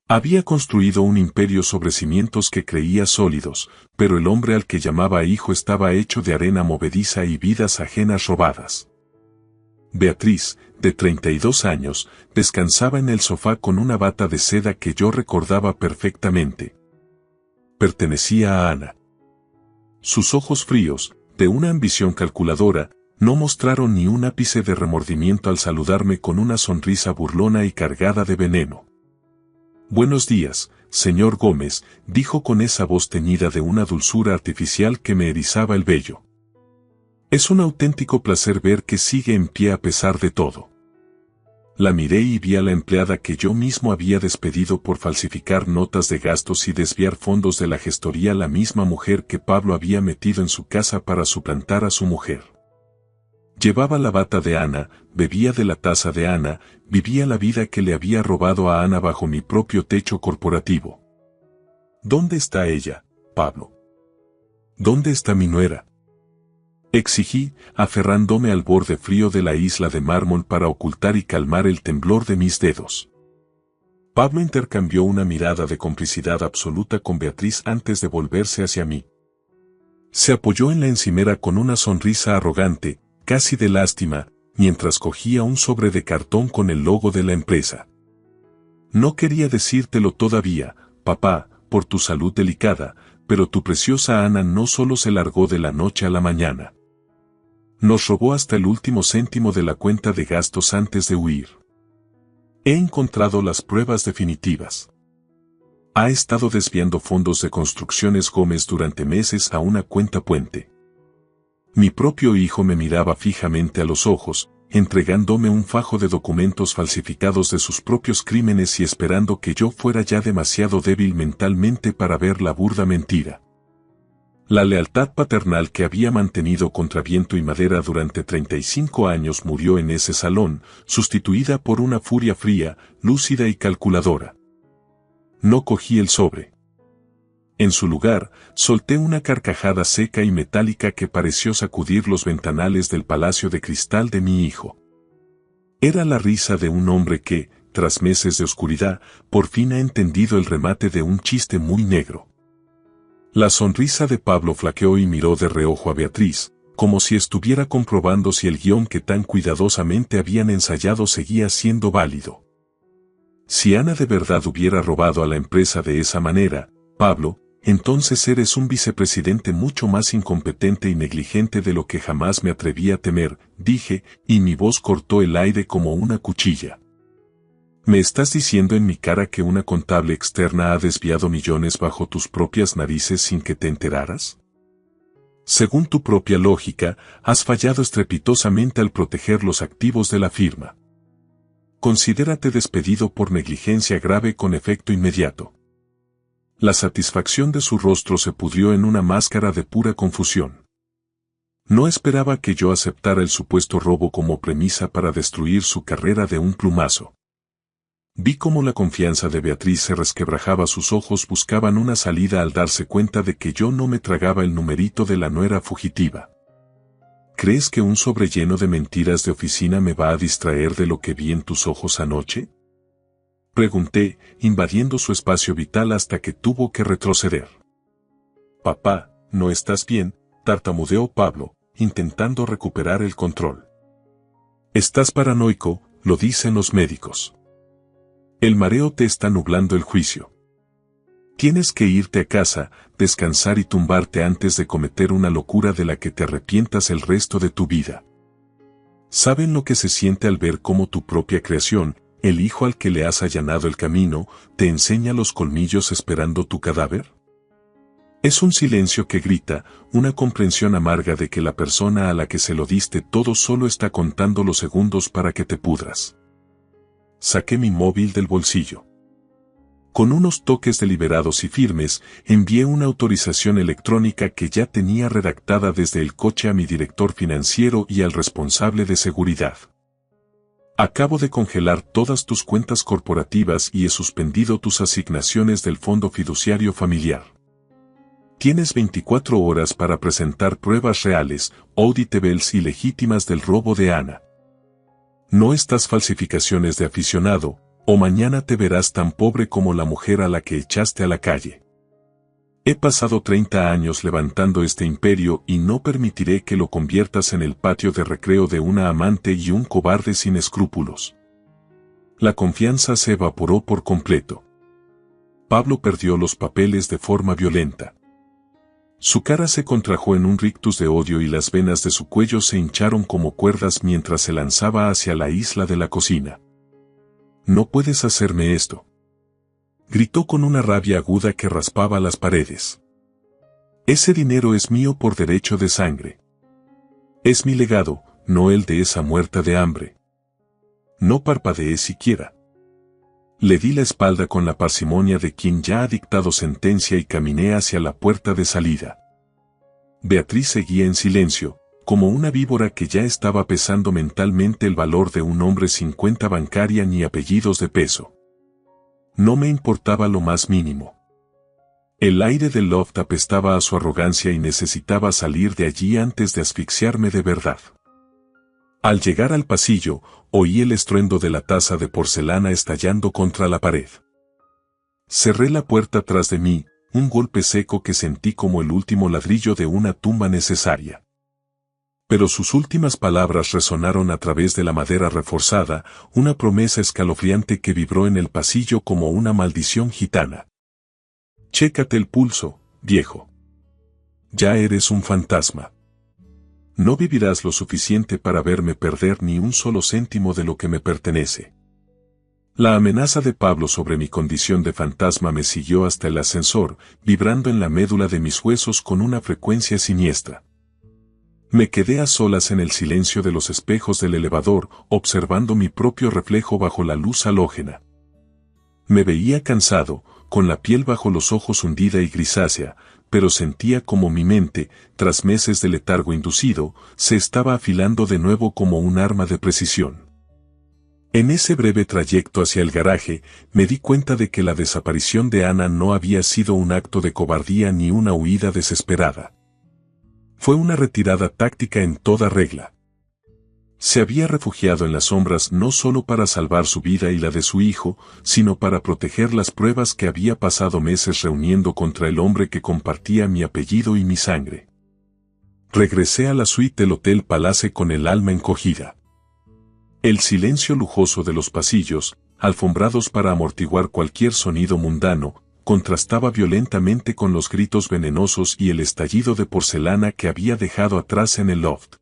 Había construido un imperio sobre cimientos que creía sólidos, pero el hombre al que llamaba hijo estaba hecho de arena movediza y vidas ajenas robadas. Beatriz, de 32 años, descansaba en el sofá con una bata de seda que yo recordaba perfectamente. Pertenecía a Ana. Sus ojos fríos, de una ambición calculadora, no mostraron ni un ápice de remordimiento al saludarme con una sonrisa burlona y cargada de veneno. «Buenos días, señor Gómez», dijo con esa voz teñida de una dulzura artificial que me erizaba el vello. «Es un auténtico placer ver que sigue en pie a pesar de todo». La miré y vi a la empleada que yo mismo había despedido por falsificar notas de gastos y desviar fondos de la gestoría, la misma mujer que Pablo había metido en su casa para suplantar a su mujer. Llevaba la bata de Ana, bebía de la taza de Ana, vivía la vida que le había robado a Ana bajo mi propio techo corporativo. «¿Dónde está ella, Pablo? ¿Dónde está mi nuera?», exigí, aferrándome al borde frío de la isla de mármol para ocultar y calmar el temblor de mis dedos. Pablo intercambió una mirada de complicidad absoluta con Beatriz antes de volverse hacia mí. Se apoyó en la encimera con una sonrisa arrogante, casi de lástima, mientras cogía un sobre de cartón con el logo de la empresa. «No quería decírtelo todavía, papá, por tu salud delicada, pero tu preciosa Ana no solo se largó de la noche a la mañana. Nos robó hasta el último céntimo de la cuenta de gastos antes de huir. He encontrado las pruebas definitivas. Ha estado desviando fondos de Construcciones Gómez durante meses a una cuenta puente». Mi propio hijo me miraba fijamente a los ojos, entregándome un fajo de documentos falsificados de sus propios crímenes y esperando que yo fuera ya demasiado débil mentalmente para ver la burda mentira. La lealtad paternal que había mantenido contra viento y madera durante 35 años murió en ese salón, sustituida por una furia fría, lúcida y calculadora. No cogí el sobre. En su lugar, solté una carcajada seca y metálica que pareció sacudir los ventanales del palacio de cristal de mi hijo. Era la risa de un hombre que, tras meses de oscuridad, por fin ha entendido el remate de un chiste muy negro. La sonrisa de Pablo flaqueó y miró de reojo a Beatriz, como si estuviera comprobando si el guión que tan cuidadosamente habían ensayado seguía siendo válido. Si Ana de verdad hubiera robado a la empresa de esa manera, Pablo, entonces eres un vicepresidente mucho más incompetente y negligente de lo que jamás me atreví a temer, dije, y mi voz cortó el aire como una cuchilla. ¿Me estás diciendo en mi cara que una contable externa ha desviado millones bajo tus propias narices sin que te enteraras? Según tu propia lógica, has fallado estrepitosamente al proteger los activos de la firma. Considérate despedido por negligencia grave con efecto inmediato. La satisfacción de su rostro se pudrió en una máscara de pura confusión. No esperaba que yo aceptara el supuesto robo como premisa para destruir su carrera de un plumazo. Vi cómo la confianza de Beatriz se resquebrajaba, sus ojos buscaban una salida al darse cuenta de que yo no me tragaba el numerito de la nuera fugitiva. ¿Crees que un sobrelleno de mentiras de oficina me va a distraer de lo que vi en tus ojos anoche? Pregunté, invadiendo su espacio vital hasta que tuvo que retroceder. Papá, ¿no estás bien?, tartamudeó Pablo, intentando recuperar el control. Estás paranoico, lo dicen los médicos. El mareo te está nublando el juicio. Tienes que irte a casa, descansar y tumbarte antes de cometer una locura de la que te arrepientas el resto de tu vida. ¿Saben lo que se siente al ver cómo tu propia creación, el hijo al que le has allanado el camino, te enseña los colmillos esperando tu cadáver? Es un silencio que grita, una comprensión amarga de que la persona a la que se lo diste todo solo está contando los segundos para que te pudras. Saqué mi móvil del bolsillo. Con unos toques deliberados y firmes, envié una autorización electrónica que ya tenía redactada desde el coche a mi director financiero y al responsable de seguridad. Acabo de congelar todas tus cuentas corporativas y he suspendido tus asignaciones del fondo fiduciario familiar. Tienes 24 horas para presentar pruebas reales, auditables y legítimas del robo de Ana. No estas falsificaciones de aficionado, o mañana te verás tan pobre como la mujer a la que echaste a la calle. He pasado 30 años levantando este imperio y no permitiré que lo conviertas en el patio de recreo de una amante y un cobarde sin escrúpulos. La confianza se evaporó por completo. Pablo perdió los papeles de forma violenta. Su cara se contrajo en un rictus de odio y las venas de su cuello se hincharon como cuerdas mientras se lanzaba hacia la isla de la cocina. «No puedes hacerme esto», gritó con una rabia aguda que raspaba las paredes. «Ese dinero es mío por derecho de sangre. Es mi legado, no el de esa muerta de hambre. No parpadeé siquiera». Le di la espalda con la parsimonia de quien ya ha dictado sentencia y caminé hacia la puerta de salida. Beatriz seguía en silencio, como una víbora que ya estaba pesando mentalmente el valor de un hombre sin cuenta bancaria ni apellidos de peso. No me importaba lo más mínimo. El aire del loft apestaba a su arrogancia y necesitaba salir de allí antes de asfixiarme de verdad. Al llegar al pasillo, oí el estruendo de la taza de porcelana estallando contra la pared. Cerré la puerta tras de mí, un golpe seco que sentí como el último ladrillo de una tumba necesaria. Pero sus últimas palabras resonaron a través de la madera reforzada, una promesa escalofriante que vibró en el pasillo como una maldición gitana. «Chécate el pulso, viejo. Ya eres un fantasma. No vivirás lo suficiente para verme perder ni un solo céntimo de lo que me pertenece». La amenaza de Pablo sobre mi condición de fantasma me siguió hasta el ascensor, vibrando en la médula de mis huesos con una frecuencia siniestra. Me quedé a solas en el silencio de los espejos del elevador, observando mi propio reflejo bajo la luz halógena. Me veía cansado, con la piel bajo los ojos hundida y grisácea, pero sentía como mi mente, tras meses de letargo inducido, se estaba afilando de nuevo como un arma de precisión. En ese breve trayecto hacia el garaje, me di cuenta de que la desaparición de Ana no había sido un acto de cobardía ni una huida desesperada. Fue una retirada táctica en toda regla. Se había refugiado en las sombras no solo para salvar su vida y la de su hijo, sino para proteger las pruebas que había pasado meses reuniendo contra el hombre que compartía mi apellido y mi sangre. Regresé a la suite del Hotel Palace con el alma encogida. El silencio lujoso de los pasillos, alfombrados para amortiguar cualquier sonido mundano, contrastaba violentamente con los gritos venenosos y el estallido de porcelana que había dejado atrás en el loft.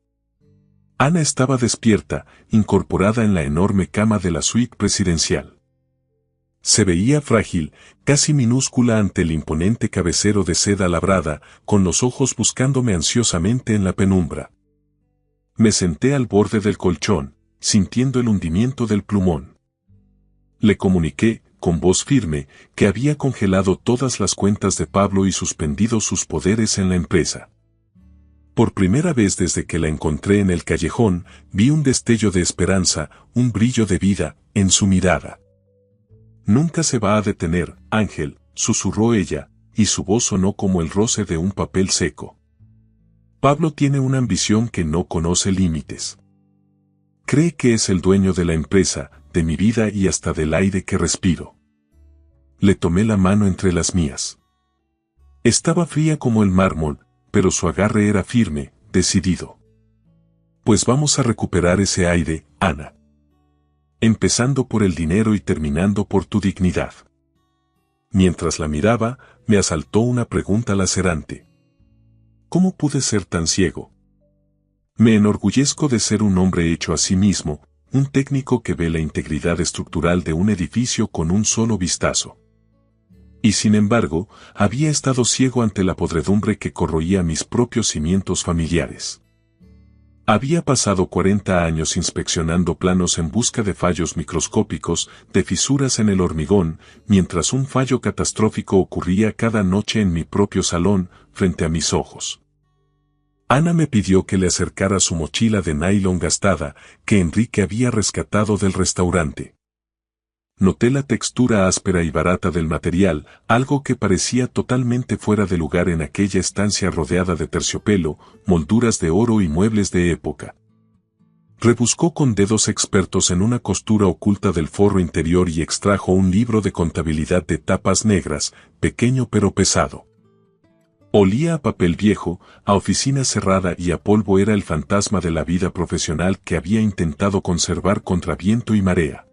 Ana estaba despierta, incorporada en la enorme cama de la suite presidencial. Se veía frágil, casi minúscula ante el imponente cabecero de seda labrada, con los ojos buscándome ansiosamente en la penumbra. Me senté al borde del colchón, sintiendo el hundimiento del plumón. Le comuniqué, con voz firme, que había congelado todas las cuentas de Pablo y suspendido sus poderes en la empresa. Por primera vez desde que la encontré en el callejón, vi un destello de esperanza, un brillo de vida, en su mirada. «Nunca se va a detener, Ángel», susurró ella, y su voz sonó como el roce de un papel seco. «Pablo tiene una ambición que no conoce límites. Cree que es el dueño de la empresa, de mi vida y hasta del aire que respiro». Le tomé la mano entre las mías. Estaba fría como el mármol, pero su agarre era firme, decidido. «Pues vamos a recuperar ese aire, Ana. Empezando por el dinero y terminando por tu dignidad». Mientras la miraba, me asaltó una pregunta lacerante. ¿Cómo pude ser tan ciego? Me enorgullezco de ser un hombre hecho a sí mismo, un técnico que ve la integridad estructural de un edificio con un solo vistazo. Y sin embargo, había estado ciego ante la podredumbre que corroía mis propios cimientos familiares. Había pasado 40 años inspeccionando planos en busca de fallos microscópicos, de fisuras en el hormigón, mientras un fallo catastrófico ocurría cada noche en mi propio salón, frente a mis ojos. Ana me pidió que le acercara su mochila de nylon gastada, que Enrique había rescatado del restaurante. Noté la textura áspera y barata del material, algo que parecía totalmente fuera de lugar en aquella estancia rodeada de terciopelo, molduras de oro y muebles de época. Rebuscó con dedos expertos en una costura oculta del forro interior y extrajo un libro de contabilidad de tapas negras, pequeño pero pesado. Olía a papel viejo, a oficina cerrada y a polvo. Era el fantasma de la vida profesional que había intentado conservar contra viento y marea.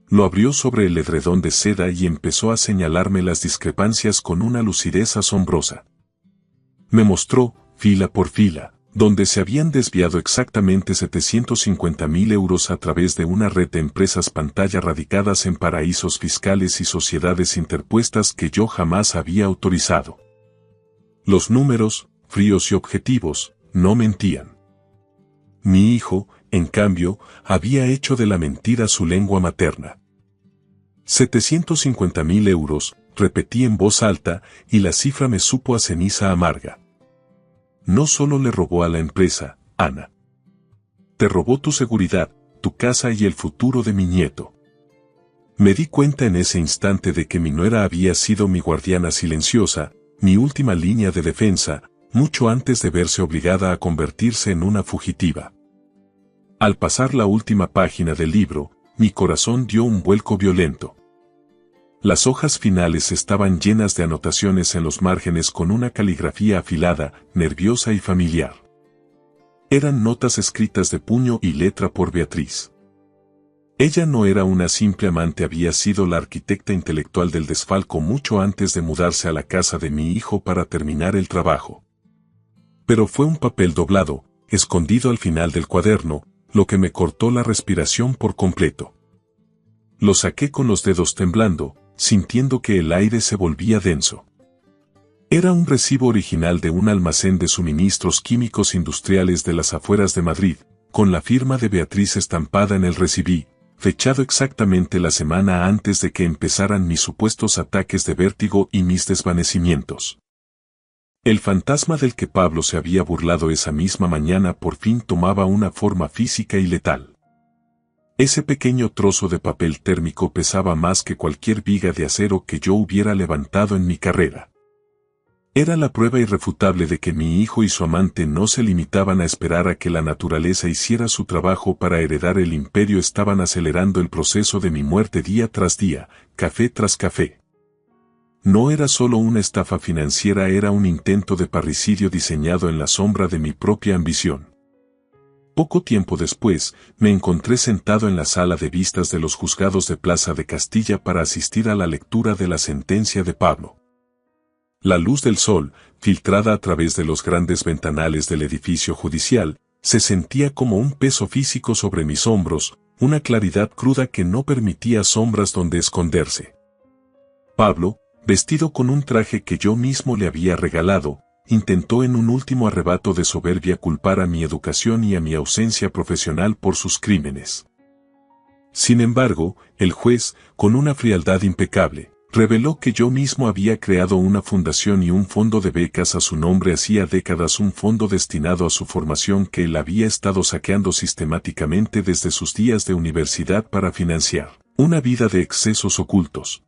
Lo abrió sobre el edredón de seda y empezó a señalarme las discrepancias con una lucidez asombrosa. Me mostró, fila por fila, donde se habían desviado exactamente 750.000 euros a través de una red de empresas pantalla radicadas en paraísos fiscales y sociedades interpuestas que yo jamás había autorizado. Los números, fríos y objetivos, no mentían. Mi hijo, en cambio, había hecho de la mentira su lengua materna. 750.000 euros, repetí en voz alta, y la cifra me supo a ceniza amarga. No solo le robó a la empresa, Ana. Te robó tu seguridad, tu casa y el futuro de mi nieto. Me di cuenta en ese instante de que mi nuera había sido mi guardiana silenciosa, mi última línea de defensa, mucho antes de verse obligada a convertirse en una fugitiva. Al pasar la última página del libro, mi corazón dio un vuelco violento. Las hojas finales estaban llenas de anotaciones en los márgenes con una caligrafía afilada, nerviosa y familiar. Eran notas escritas de puño y letra por Beatriz. Ella no era una simple amante, había sido la arquitecta intelectual del desfalco mucho antes de mudarse a la casa de mi hijo para terminar el trabajo. Pero fue un papel doblado, escondido al final del cuaderno, lo que me cortó la respiración por completo. Lo saqué con los dedos temblando, sintiendo que el aire se volvía denso. Era un recibo original de un almacén de suministros químicos industriales de las afueras de Madrid, con la firma de Beatriz estampada en el recibí, fechado exactamente la semana antes de que empezaran mis supuestos ataques de vértigo y mis desvanecimientos. El fantasma del que Pablo se había burlado esa misma mañana por fin tomaba una forma física y letal. Ese pequeño trozo de papel térmico pesaba más que cualquier viga de acero que yo hubiera levantado en mi carrera. Era la prueba irrefutable de que mi hijo y su amante no se limitaban a esperar a que la naturaleza hiciera su trabajo para heredar el imperio, estaban acelerando el proceso de mi muerte día tras día, café tras café. No era solo una estafa financiera, era un intento de parricidio diseñado en la sombra de mi propia ambición. Poco tiempo después, me encontré sentado en la sala de vistas de los juzgados de Plaza de Castilla para asistir a la lectura de la sentencia de Pablo. La luz del sol, filtrada a través de los grandes ventanales del edificio judicial, se sentía como un peso físico sobre mis hombros, una claridad cruda que no permitía sombras donde esconderse. Pablo, vestido con un traje que yo mismo le había regalado, intentó en un último arrebato de soberbia culpar a mi educación y a mi ausencia profesional por sus crímenes. Sin embargo, el juez, con una frialdad impecable, reveló que yo mismo había creado una fundación y un fondo de becas a su nombre hacía décadas, un fondo destinado a su formación que él había estado saqueando sistemáticamente desde sus días de universidad para financiar una vida de excesos ocultos.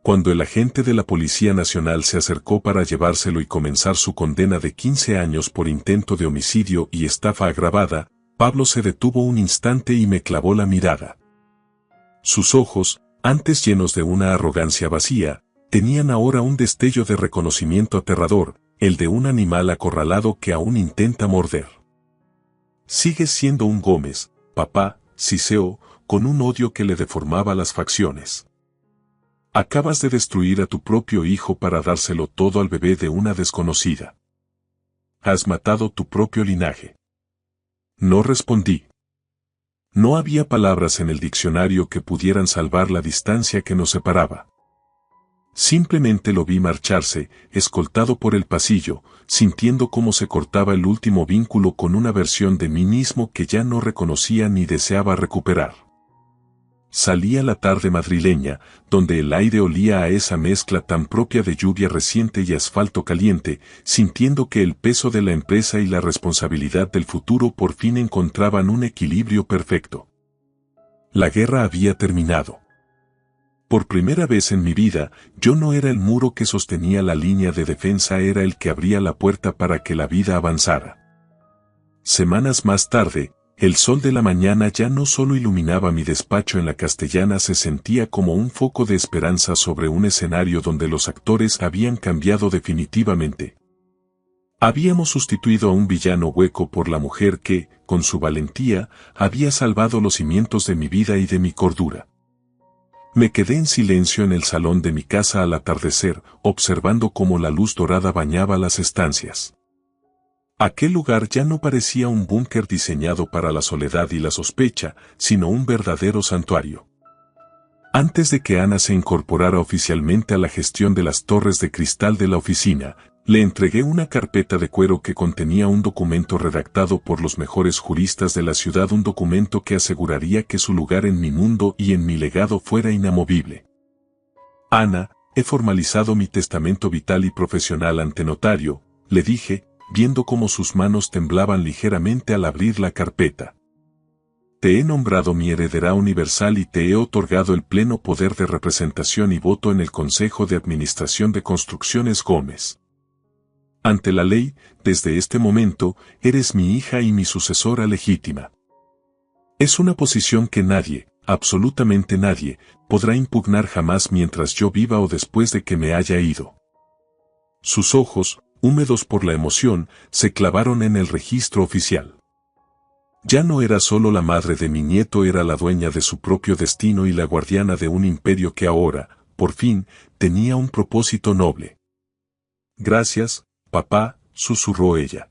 Cuando el agente de la Policía Nacional se acercó para llevárselo y comenzar su condena de 15 años por intento de homicidio y estafa agravada, Pablo se detuvo un instante y me clavó la mirada. Sus ojos, antes llenos de una arrogancia vacía, tenían ahora un destello de reconocimiento aterrador, el de un animal acorralado que aún intenta morder. Sigues siendo un Gómez, papá, siseó, con un odio que le deformaba las facciones. Acabas de destruir a tu propio hijo para dárselo todo al bebé de una desconocida. Has matado tu propio linaje. No respondí. No había palabras en el diccionario que pudieran salvar la distancia que nos separaba. Simplemente lo vi marcharse, escoltado por el pasillo, sintiendo cómo se cortaba el último vínculo con una versión de mí mismo que ya no reconocía ni deseaba recuperar. Salía la tarde madrileña, donde el aire olía a esa mezcla tan propia de lluvia reciente y asfalto caliente, sintiendo que el peso de la empresa y la responsabilidad del futuro por fin encontraban un equilibrio perfecto. La guerra había terminado. Por primera vez en mi vida, yo no era el muro que sostenía la línea de defensa, era el que abría la puerta para que la vida avanzara. Semanas más tarde, el sol de la mañana ya no solo iluminaba mi despacho en la Castellana, se sentía como un foco de esperanza sobre un escenario donde los actores habían cambiado definitivamente. Habíamos sustituido a un villano hueco por la mujer que, con su valentía, había salvado los cimientos de mi vida y de mi cordura. Me quedé en silencio en el salón de mi casa al atardecer, observando cómo la luz dorada bañaba las estancias. Aquel lugar ya no parecía un búnker diseñado para la soledad y la sospecha, sino un verdadero santuario. Antes de que Ana se incorporara oficialmente a la gestión de las torres de cristal de la oficina, le entregué una carpeta de cuero que contenía un documento redactado por los mejores juristas de la ciudad, un documento que aseguraría que su lugar en mi mundo y en mi legado fuera inamovible. Ana, he formalizado mi testamento vital y profesional ante notario, le dije, viendo cómo sus manos temblaban ligeramente al abrir la carpeta. Te he nombrado mi heredera universal y te he otorgado el pleno poder de representación y voto en el Consejo de Administración de Construcciones Gómez. Ante la ley, desde este momento, eres mi hija y mi sucesora legítima. Es una posición que nadie, absolutamente nadie, podrá impugnar jamás mientras yo viva o después de que me haya ido. Sus ojos, húmedos por la emoción, se clavaron en el registro oficial. Ya no era solo la madre de mi nieto, era la dueña de su propio destino y la guardiana de un imperio que ahora, por fin, tenía un propósito noble. Gracias, papá, susurró ella.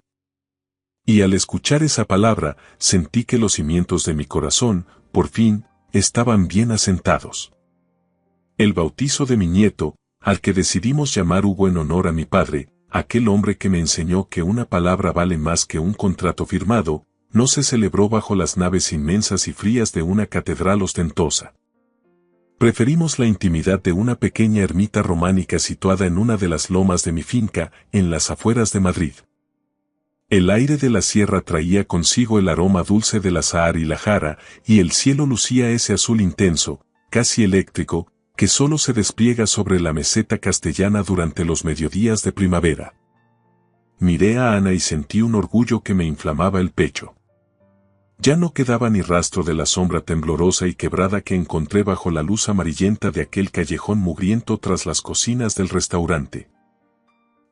Y al escuchar esa palabra, sentí que los cimientos de mi corazón, por fin, estaban bien asentados. El bautizo de mi nieto, al que decidimos llamar Hugo en honor a mi padre, aquel hombre que me enseñó que una palabra vale más que un contrato firmado, no se celebró bajo las naves inmensas y frías de una catedral ostentosa. Preferimos la intimidad de una pequeña ermita románica situada en una de las lomas de mi finca, en las afueras de Madrid. El aire de la sierra traía consigo el aroma dulce del azahar y la jara, y el cielo lucía ese azul intenso, casi eléctrico, que solo se despliega sobre la meseta castellana durante los mediodías de primavera. Miré a Ana y sentí un orgullo que me inflamaba el pecho. Ya no quedaba ni rastro de la sombra temblorosa y quebrada que encontré bajo la luz amarillenta de aquel callejón mugriento tras las cocinas del restaurante.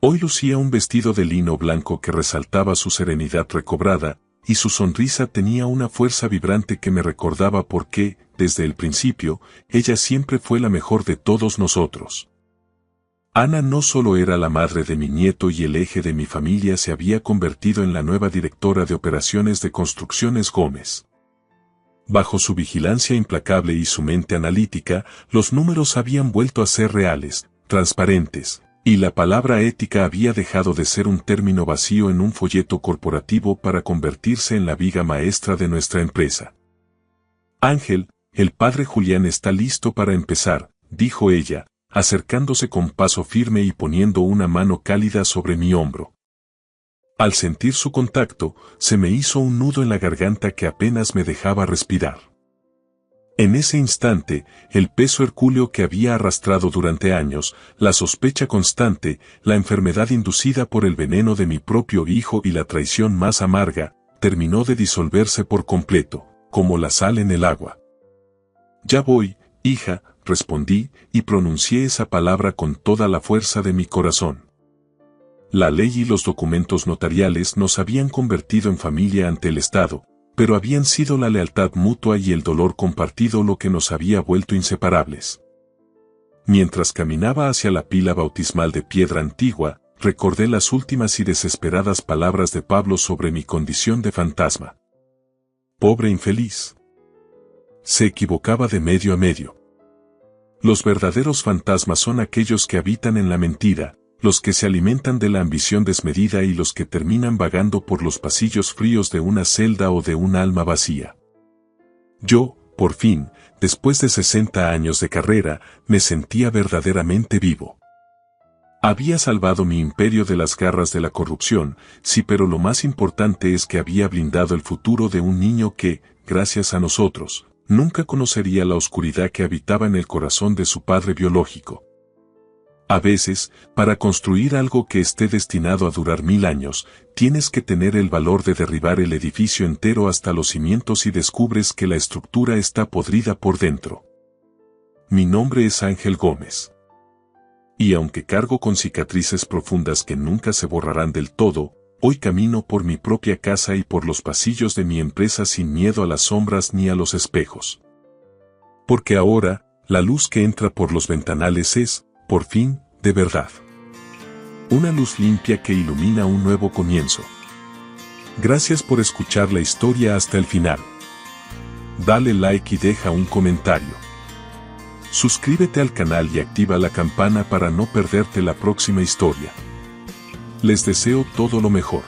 Hoy lucía un vestido de lino blanco que resaltaba su serenidad recobrada, y su sonrisa tenía una fuerza vibrante que me recordaba por qué, desde el principio, ella siempre fue la mejor de todos nosotros. Ana no solo era la madre de mi nieto y el eje de mi familia, se había convertido en la nueva directora de operaciones de Construcciones Gómez. Bajo su vigilancia implacable y su mente analítica, los números habían vuelto a ser reales, transparentes, y la palabra ética había dejado de ser un término vacío en un folleto corporativo para convertirse en la viga maestra de nuestra empresa. Ángel, el padre Julián está listo para empezar, dijo ella, acercándose con paso firme y poniendo una mano cálida sobre mi hombro. Al sentir su contacto, se me hizo un nudo en la garganta que apenas me dejaba respirar. En ese instante, el peso hercúleo que había arrastrado durante años, la sospecha constante, la enfermedad inducida por el veneno de mi propio hijo y la traición más amarga, terminó de disolverse por completo, como la sal en el agua. Ya voy, hija, respondí, y pronuncié esa palabra con toda la fuerza de mi corazón. La ley y los documentos notariales nos habían convertido en familia ante el Estado, pero habían sido la lealtad mutua y el dolor compartido lo que nos había vuelto inseparables. Mientras caminaba hacia la pila bautismal de piedra antigua, recordé las últimas y desesperadas palabras de Pablo sobre mi condición de fantasma. Pobre infeliz. Se equivocaba de medio a medio. Los verdaderos fantasmas son aquellos que habitan en la mentira, los que se alimentan de la ambición desmedida y los que terminan vagando por los pasillos fríos de una celda o de un alma vacía. Yo, por fin, después de 60 años de carrera, me sentía verdaderamente vivo. Había salvado mi imperio de las garras de la corrupción, sí, pero lo más importante es que había blindado el futuro de un niño que, gracias a nosotros, nunca conocería la oscuridad que habitaba en el corazón de su padre biológico. A veces, para construir algo que esté destinado a durar 1000 años, tienes que tener el valor de derribar el edificio entero hasta los cimientos y descubres que la estructura está podrida por dentro. Mi nombre es Ángel Gómez. Y aunque cargo con cicatrices profundas que nunca se borrarán del todo, hoy camino por mi propia casa y por los pasillos de mi empresa sin miedo a las sombras ni a los espejos. Porque ahora, la luz que entra por los ventanales es, por fin, de verdad. Una luz limpia que ilumina un nuevo comienzo. Gracias por escuchar la historia hasta el final. Dale like y deja un comentario. Suscríbete al canal y activa la campana para no perderte la próxima historia. Les deseo todo lo mejor.